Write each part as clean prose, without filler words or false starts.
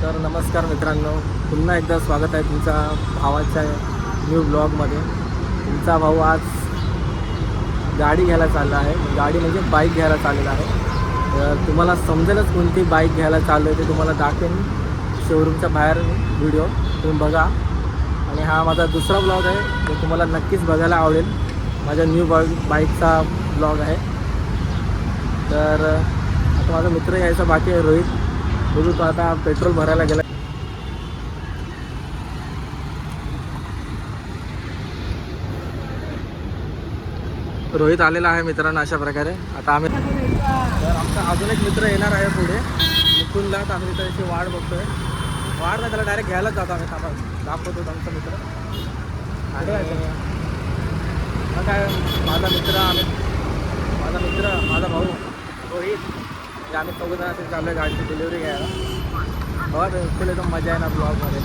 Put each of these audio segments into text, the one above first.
तर नमस्कार मित्रांनो, पुन्हा एकदा स्वागत आहे तुमच्या भावाच्या न्यू ब्लॉगमध्ये. तुमचा भाऊ आज गाडी घ्यायला चालला आहे. गाडी म्हणजे बाईक घ्यायला चाललेला आहे. तर तुम्हाला समजेलच कोणती बाईक घ्यायला चाललो आहे ते तुम्हाला दाखवेन शोरूमच्या बाहेर व्हिडिओ तुम्ही बघा. आणि हा माझा दुसरा ब्लॉग आहे जो तुम्हाला नक्कीच बघायला आवडेल. माझ्या न्यू बाईकचा ब्लॉग आहे. तर आता माझा मित्र यायचा बाकी आहे, रोहित. बघू तो आता पेट्रोल भरायला गेला. रोहित आलेला आहे मित्रांनो. अशा प्रकारे आता आम्ही तर आमचा अजून एक मित्र येणार आहे पुढे निकुंजला. तर आम्ही त्याची वाट बघतोय. वाट नाही, त्याला डायरेक्ट घ्यायलाच जातो आम्ही. दाखवतो आमचा मित्र आले. मग काय माझा मित्र माझा भाऊ रोहित, आम्ही चौघजण असे चालू आहे गाडीची डिलिव्हरी घ्यायला. बघा बिलकुल एकदम मजा आहे ना ब्लॉगमध्ये.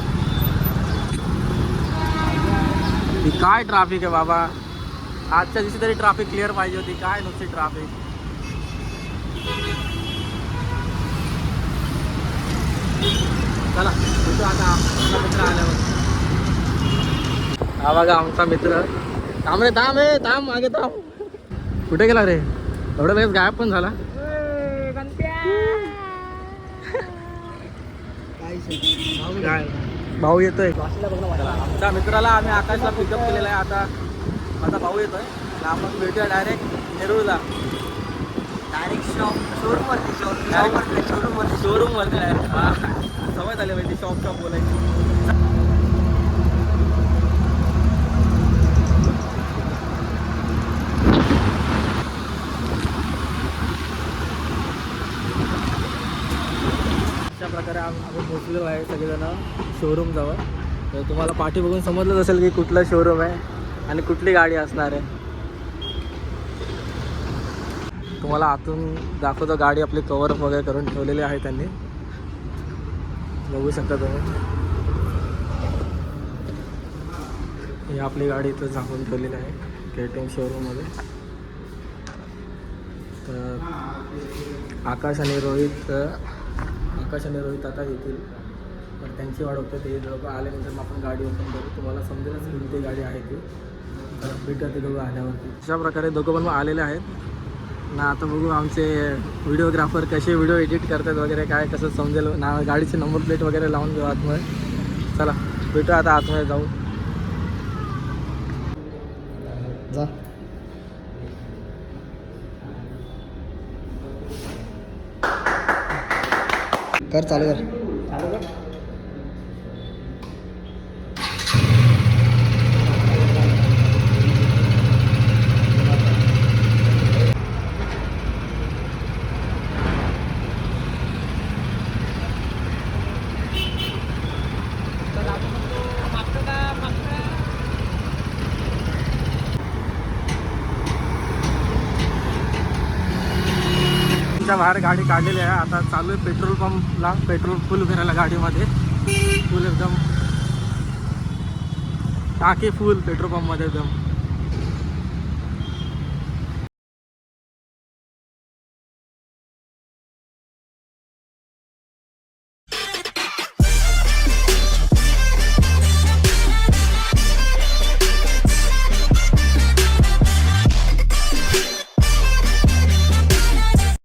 काय ट्रॅफिक आहे बाबा. आजच्या दिवशी तरी ट्रॅफिक क्लिअर पाहिजे होती. काय नुसती ट्रॅफिक. चला भेटू आता आमचा मित्र आल्यावर. हा बघा आमचा मित्र. थांब रे, थांब मागे थांब. कुठे गेला रे? एवढं लगेच गायब पण झाला. काय भाऊ येतोय. आमच्या मित्राला आम्ही आकाशला पिकअप केलेला आहे. आता माझा भाऊ येतोय. आपण भेटूया डायरेक्ट नेरूळला. डायरेक्ट शोरूमवरती डायरेक्ट सवय झाली पाहिजे शॉप बोलायची. अशा प्रकारे आम्ही पोचलेलो आहे सगळेजण शोरूमजवळ. तर तुम्हाला पाठी बघून समजलंच असेल की कुठलं शोरूम आहे आणि कुठली गाडी असणार आहे. तुम्हाला आतून दाखवतो. गाडी आपली कवर वगैरे करून ठेवलेली आहे त्यांनी, बघू शकता तुम्ही. ही आपली गाडी इथं झाकून ठेवलेली आहे केटिंग शोरूममध्ये. तर आकाश आणि रोहित आता येतील. पण त्यांची वाट होते. ते लोक आल्यानंतर मग आपण गाडी ओपन करू. तुम्हाला समजेलच कोणती गाडी आहे ती. तर भेटूया ते दोघं आल्यावरती. अशा प्रकारे दोघं पण आलेले आहेत ना. आता बघू आमचे व्हिडिओग्राफर कसे व्हिडिओ एडिट करतात वगैरे, काय कसं समजेल ना. गाडीची नंबर प्लेट वगैरे लावून घेऊ आतमध्ये. चला भेटू आता आतमध्ये जाऊ. जा कर, चालू कर. बाहेर गाडी काढलेली आहे. आता चालू आहे पेट्रोल पंपला पेट्रोल फुल करायला गाडीमध्ये. फुल एकदम टाकी फुल पेट्रोल पंपमध्ये एकदम.